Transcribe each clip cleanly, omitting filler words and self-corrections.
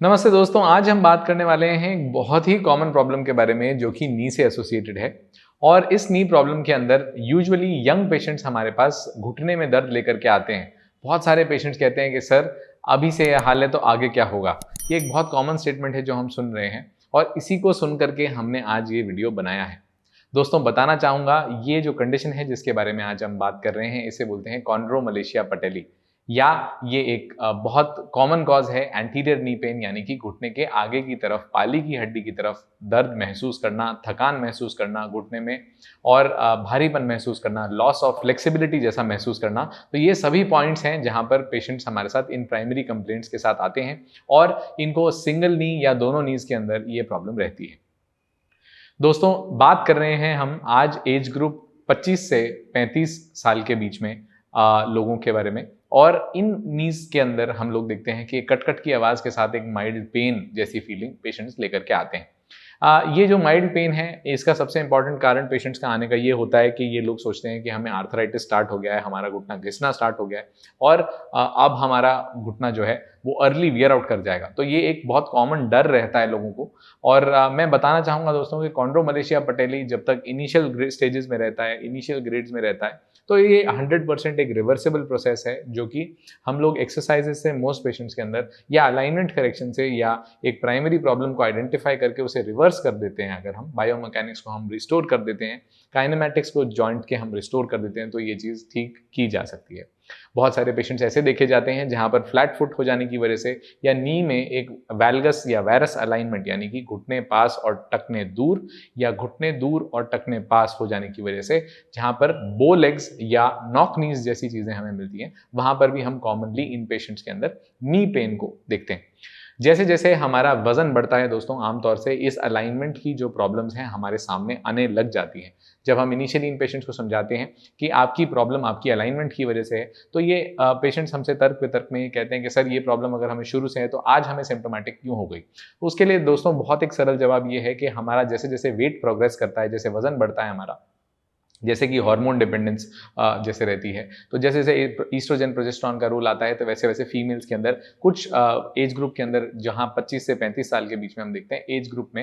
नमस्ते दोस्तों, आज हम बात करने वाले हैं एक बहुत ही कॉमन प्रॉब्लम के बारे में जो कि नी से एसोसिएटेड है। और इस नी प्रॉब्लम के अंदर यूजुअली यंग पेशेंट्स हमारे पास घुटने में दर्द लेकर के आते हैं। बहुत सारे पेशेंट्स कहते हैं कि सर अभी से ये हाल है तो आगे क्या होगा। ये एक बहुत कॉमन स्टेटमेंट है जो हम सुन रहे हैं और इसी को सुन करके हमने आज ये वीडियो बनाया है। दोस्तों बताना चाहूँगा, ये जो कंडीशन है जिसके बारे में आज हम बात कर रहे हैं इसे बोलते हैं कॉन्ड्रोमलेशिया पटेली, या ये एक बहुत कॉमन कॉज है एंटीरियर नी पेन, यानी कि घुटने के आगे की तरफ पाली की हड्डी की तरफ दर्द महसूस करना, थकान महसूस करना घुटने में और भारीपन महसूस करना, लॉस ऑफ फ्लेक्सिबिलिटी जैसा महसूस करना। तो ये सभी पॉइंट्स हैं जहां पर पेशेंट्स हमारे साथ इन प्राइमरी कंप्लेंट्स के साथ आते हैं और इनको सिंगल नी या दोनों नीज के अंदर ये प्रॉब्लम रहती है। दोस्तों बात कर रहे हैं हम आज एज ग्रुप 25 से 35 साल के बीच में लोगों के बारे में। और इन नीज के अंदर हम लोग देखते हैं कि कट-कट की आवाज़ के साथ एक माइल्ड पेन जैसी फीलिंग पेशेंट्स लेकर के आते हैं। ये जो माइल्ड पेन है इसका सबसे इंपॉर्टेंट कारण पेशेंट्स का आने का ये होता है कि ये लोग सोचते हैं कि हमें आर्थराइटिस स्टार्ट हो गया है, हमारा घुटना घिसना स्टार्ट हो गया है और अब हमारा घुटना जो है वो अर्ली वियर आउट कर जाएगा। तो ये एक बहुत कॉमन डर रहता है लोगों को। और मैं बताना चाहूँगा दोस्तों कि कॉन्ड्रोमलेशिया पटेली जब तक इनिशियल स्टेजेस में रहता है, इनिशियल ग्रेड्स में रहता है, तो ये 100% एक रिवर्सिबल प्रोसेस है जो कि हम लोग एक्सरसाइजेस से मोस्ट पेशेंट्स के अंदर या अलाइनमेंट करेक्शन से या एक प्राइमरी प्रॉब्लम को आइडेंटिफाई करके उसे रिवर्स कर देते हैं। अगर हम बायोमैकेनिक्स को हम रिस्टोर कर देते हैं, काइनेमैटिक्स को जॉइंट के हम रिस्टोर कर देते हैं, तो ये चीज़ ठीक की जा सकती है। बहुत सारे पेशेंट्स ऐसे देखे जाते हैं जहां पर फ्लैट फुट हो जाने की वजह से या नी में एक वैल्गस या वैरस अलाइनमेंट, यानी कि घुटने पास और टखने दूर या घुटने दूर और टखने पास हो जाने की वजह से जहां पर बो लेग्स या नॉक नीज जैसी चीजें हमें मिलती हैं, वहां पर भी हम कॉमनली इन पेशेंट्स के अंदर नी पेन को देखते हैं। जैसे जैसे हमारा वजन बढ़ता है दोस्तों, आमतौर से इस अलाइनमेंट की जो प्रॉब्लम्स हैं हमारे सामने आने लग जाती हैं। जब हम इनिशियली इन पेशेंट्स को समझाते हैं कि आपकी प्रॉब्लम आपकी अलाइनमेंट की वजह से है, तो ये पेशेंट्स हमसे तर्क वितर्क में ये कहते हैं कि सर ये प्रॉब्लम अगर हमें शुरू से है तो आज हमें सिम्टोमेटिक क्यों हो गई। उसके लिए दोस्तों बहुत एक सरल जवाब ये है कि हमारा जैसे जैसे वेट प्रोग्रेस करता है, जैसे वजन बढ़ता है हमारा, जैसे कि हार्मोन डिपेंडेंस जैसे रहती है, तो जैसे जैसे ईस्ट्रोजन प्रोजेस्टेरॉन का रोल आता है, तो वैसे वैसे फीमेल्स के अंदर कुछ एज ग्रुप के अंदर जहां 25 से 35 साल के बीच में हम देखते हैं एज ग्रुप में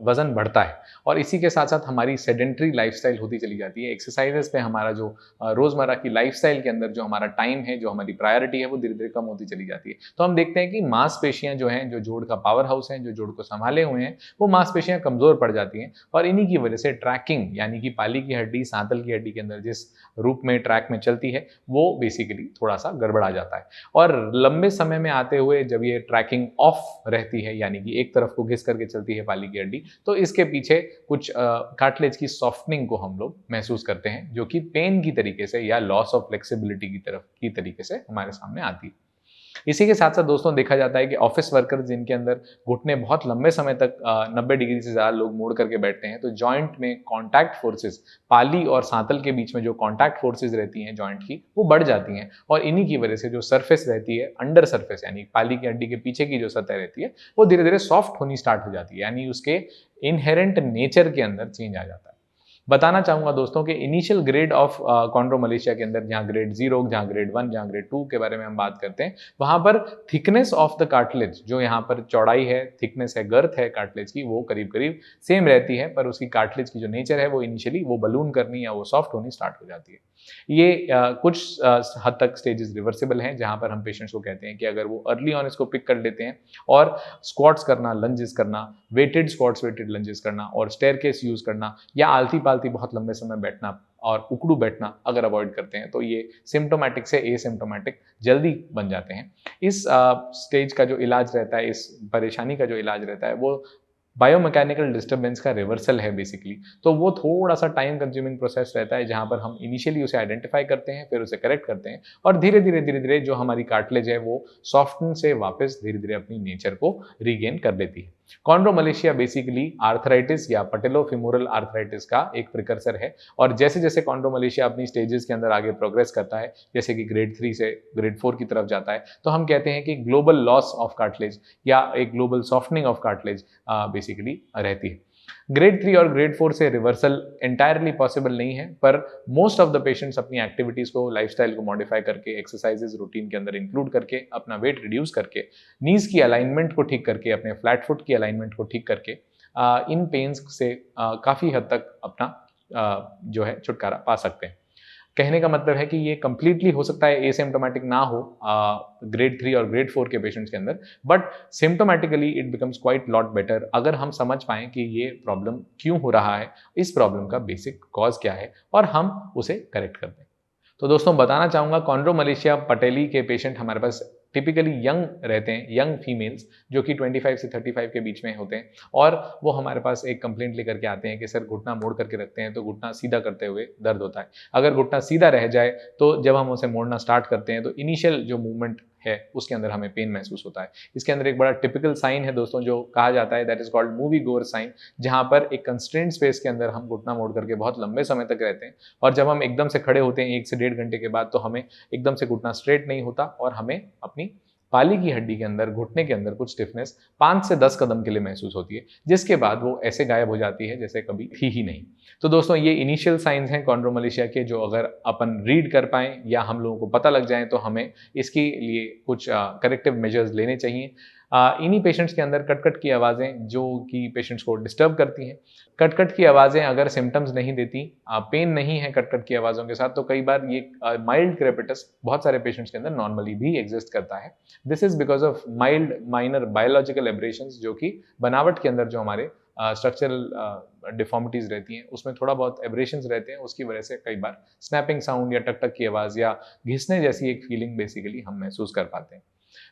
वजन बढ़ता है। और इसी के साथ साथ हमारी सेडेंट्री लाइफस्टाइल होती चली जाती है। एक्सरसाइजेस पे हमारा जो रोजमर्रा की लाइफस्टाइल के अंदर जो हमारा टाइम है, जो हमारी प्रायोरिटी है, वो धीरे धीरे कम होती चली जाती है। तो हम देखते हैं कि मांसपेशियां जो हैं, जो जोड़ का पावर हाउस है, जो जोड़ को संभाले हुए हैं, वो मांसपेशियां कमजोर पड़ जाती हैं और इन्हीं की वजह से ट्रैकिंग, यानी कि पाली की हड्डी सांतल की हड्डी के अंदर जिस रूप में ट्रैक में चलती है वो बेसिकली थोड़ा सा गड़बड़ा जाता है। और लंबे समय में आते हुए जब ये ट्रैकिंग ऑफ रहती है, यानी कि एक तरफ को घिस करके चलती है पाली की हड्डी, तो इसके पीछे कुछ कार्टिलेज की सॉफ्टनिंग को हम लोग महसूस करते हैं, जो कि पेन की तरीके से या लॉस ऑफ फ्लेक्सिबिलिटी की तरफ की तरीके से हमारे सामने आती है। इसी के साथ साथ दोस्तों देखा जाता है कि ऑफिस वर्कर्स जिनके अंदर घुटने बहुत लंबे समय तक 90 डिग्री से ज़्यादा लोग मोड़ करके बैठते हैं, तो जॉइंट में कॉन्टैक्ट फोर्सेस, पाली और सांतल के बीच में जो कॉन्टैक्ट फोर्सेस रहती हैं जॉइंट की, वो बढ़ जाती हैं और इन्हीं की वजह से जो सरफेस रहती है, अंडर सरफेस यानी पाली की हड्डी के पीछे की जो सतह रहती है, वो धीरे धीरे सॉफ्ट होनी स्टार्ट हो जाती है, यानी उसके इनहेरेंट नेचर के अंदर चेंज आ जाता है। बताना चाहूंगा दोस्तों कि इनिशियल ग्रेड ऑफ कॉन्ड्रोमलेशिया के अंदर, जहां ग्रेड 0, जहां ग्रेड 1, जहां ग्रेड 2 के बारे में हम बात करते हैं, वहां पर थिकनेस ऑफ द कार्टिलेज, जो यहाँ पर चौड़ाई है, थिकनेस है, गर्थ है कार्टिलेज की, वो करीब करीब सेम रहती है, पर उसकी कार्टिलेज की जो नेचर है वो इनिशियली वो बलून करनी या वो सॉफ्ट होनी स्टार्ट हो जाती है। ये कुछ हद तक स्टेजेस रिवर्सिबल हैं, जहां पर हम पेशेंट्स को कहते हैं कि अगर वो अर्ली ऑन इसको पिक कर लेते हैं और स्क्वाट्स करना, लंजेस करना, वेटेड स्क्वाट्स, वेटेड लंजेस करना और स्टेयरकेस यूज करना या आलती पालती बहुत लंबे समय बैठना और उकड़ू बैठना अगर अवॉइड करते हैं, तो ये सिम्टोमेटिक से एसिम्टोमेटिक जल्दी बन जाते हैं। इस स्टेज का जो इलाज रहता है, इस परेशानी का जो इलाज रहता है, वो बायोमैकेनिकल डिस्टर्बेंस का रिवर्सल है बेसिकली। तो वो थोड़ा सा टाइम कंज्यूमिंग प्रोसेस रहता है, जहां पर हम इनिशियली उसे आइडेंटिफाई करते हैं, फिर उसे करेक्ट करते हैं और धीरे धीरे जो हमारी कार्टिलेज है वो सॉफ्टन से वापस धीरे धीरे अपनी नेचर को रीगेन कर लेती है। कॉन्ड्रोमलेशिया बेसिकली आर्थराइटिस या पटेलोफिमोरल आर्थराइटिस का एक प्रिकर्सर है और जैसे जैसे कॉन्ड्रोमलेशिया अपनी स्टेजेस के अंदर आगे प्रोग्रेस करता है, जैसे कि ग्रेड 3 से ग्रेड 4 की तरफ जाता है, तो हम कहते हैं कि ग्लोबल लॉस ऑफ कार्टिलेज या एक global softening of cartilage basically रहती है। ग्रेड 3 और ग्रेड 4 से रिवर्सल एंटायरली पॉसिबल नहीं है, पर मोस्ट ऑफ द पेशेंट्स अपनी एक्टिविटीज़ को, लाइफस्टाइल को मॉडिफाई करके, एक्सरसाइजेज रूटीन के अंदर इंक्लूड करके, अपना वेट रिड्यूस करके, नीज की अलाइनमेंट को ठीक करके, अपने फ्लैट फुट की अलाइनमेंट को ठीक करके इन पेन्स से काफ़ी हद तक अपना जो है छुटकारा पा सकते हैं। कहने का मतलब है कि ये कंप्लीटली हो सकता है एसिम्प्टोमेटिक ना हो ग्रेड 3 और ग्रेड 4 के पेशेंट्स के अंदर, but symptomatically it becomes quite lot better अगर हम समझ पाएं कि ये प्रॉब्लम क्यों हो रहा है, इस प्रॉब्लम का बेसिक कॉज क्या है और हम उसे करेक्ट कर दें। तो दोस्तों बताना चाहूँगा, कॉन्ड्रोमलेशिया पटेली के पेशेंट हमारे पास टिपिकली यंग रहते हैं, यंग फीमेल्स जो कि 25 से 35 के बीच में होते हैं, और वो हमारे पास एक कंप्लेंट लेकर के आते हैं कि सर घुटना मोड़ करके रखते हैं तो घुटना सीधा करते हुए दर्द होता है। अगर घुटना सीधा रह जाए तो जब हम उसे मोड़ना स्टार्ट करते हैं तो इनिशियल जो मूवमेंट है उसके अंदर हमें पेन महसूस होता है। इसके अंदर एक बड़ा टिपिकल साइन है दोस्तों जो कहा जाता है, दैट इज कॉल्ड मूवी गोर साइन, जहां पर एक कंस्ट्रेंट स्पेस के अंदर हम घुटना मोड़ करके बहुत लंबे समय तक रहते हैं, और जब हम एकदम से खड़े होते हैं 1 से 1.5 घंटे के बाद तो हमें एकदम से घुटना स्ट्रेट नहीं होता और हमें अपनी पाली की हड्डी के अंदर, घुटने के अंदर कुछ स्टिफनेस 5 से 10 कदम के लिए महसूस होती है, जिसके बाद वो ऐसे गायब हो जाती है जैसे कभी थी ही नहीं। तो दोस्तों ये इनिशियल साइंस हैं कॉन्ड्रोमलेशिया के, जो अगर अपन रीड कर पाएं या हम लोगों को पता लग जाए तो हमें इसके लिए कुछ करेक्टिव मेजर्स लेने चाहिए। इन्हीं पेशेंट्स के अंदर कटकट की आवाज़ें जो कि पेशेंट्स को डिस्टर्ब करती हैं, कटकट की आवाज़ें अगर सिम्टम्स नहीं देती, पेन नहीं है कटकट की आवाज़ों के साथ, तो कई बार ये माइल्ड क्रेपिटस बहुत सारे पेशेंट्स के अंदर नॉर्मली भी एग्जिस्ट करता है। This is because of mild minor biological aberrations, जो कि बनावट के अंदर जो हमारे स्ट्रक्चरल डिफॉर्मिटीज रहती हैं उसमें थोड़ा बहुत एब्रेशंस रहते हैं, उसकी वजह से कई बार स्नैपिंग साउंड या टक टक की आवाज़ या घिसने जैसी एक फीलिंग बेसिकली हम महसूस कर पाते हैं।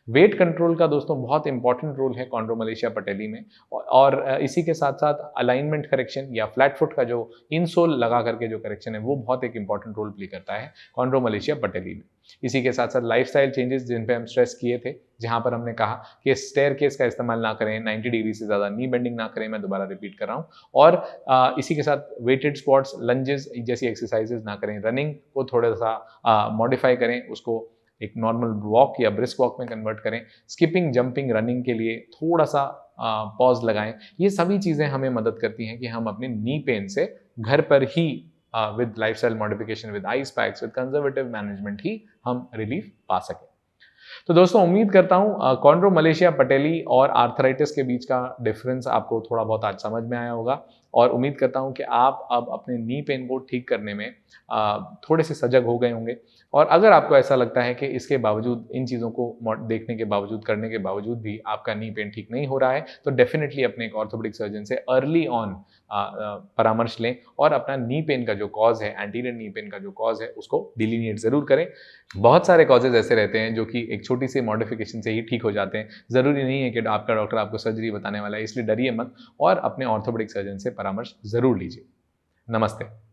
वेट कंट्रोल का दोस्तों बहुत इंपॉर्टेंट रोल है कॉन्ड्रोमलेशिया पटेली में, और इसी के साथ साथ अलाइनमेंट करेक्शन या फ्लैट फुट का जो इनसोल लगा करके जो करेक्शन है वो बहुत एक इंपॉर्टेंट रोल प्ले करता है कॉन्ड्रोमलेशिया पटेली में। इसी के साथ साथ लाइफस्टाइल चेंजेस जिन पे हम स्ट्रेस किए थे, जहां पर हमने कहा कि स्टेयरकेस का इस्तेमाल ना करें, 90 डिग्री से ज़्यादा नी बेंडिंग ना करें, मैं दोबारा रिपीट कर रहा हूँ, और इसी के साथ वेटेड स्क्वाट्स, लंजेस जैसी एक्सरसाइजेज ना करें, रनिंग को थोड़ा सा मॉडिफाई करें, उसको एक नॉर्मल वॉक या ब्रिस्क वॉक में कन्वर्ट करें, स्किपिंग, जंपिंग, रनिंग के लिए थोड़ा सा पॉज लगाएं। ये सभी चीज़ें हमें मदद करती हैं कि हम अपने नी पेन से घर पर ही with lifestyle modification, with ice packs, with conservative management ही हम रिलीफ पा सकें। तो दोस्तों उम्मीद करता हूँ कॉन्ड्रोमलेशिया पटेली और आर्थराइटिस के बीच का डिफरेंस आपको थोड़ा बहुत आज समझ में आया होगा, और उम्मीद करता हूँ कि आप अब अपने नी पेन को ठीक करने में थोड़े से सजग हो गए होंगे। और अगर आपको ऐसा लगता है कि इसके बावजूद, इन चीज़ों को देखने के बावजूद, करने के बावजूद भी आपका नी पेन ठीक नहीं हो रहा है, तो डेफिनेटली अपने एक ऑर्थोपेडिक सर्जन से अर्ली ऑन परामर्श लें और अपना नी पेन का जो कॉज है, एंटीरियर नी पेन का जो कॉज है, उसको डिलीनिएट ज़रूर करें। बहुत सारे कॉजेज ऐसे रहते हैं जो कि एक छोटी सी मॉडिफिकेशन से ही ठीक हो जाते हैं। ज़रूरी नहीं है कि आपका डॉक्टर आपको सर्जरी बताने वाला है, इसलिए डरिए मत और अपने ऑर्थोपेडिक सर्जन से परामर्श ज़रूर लीजिए। नमस्ते।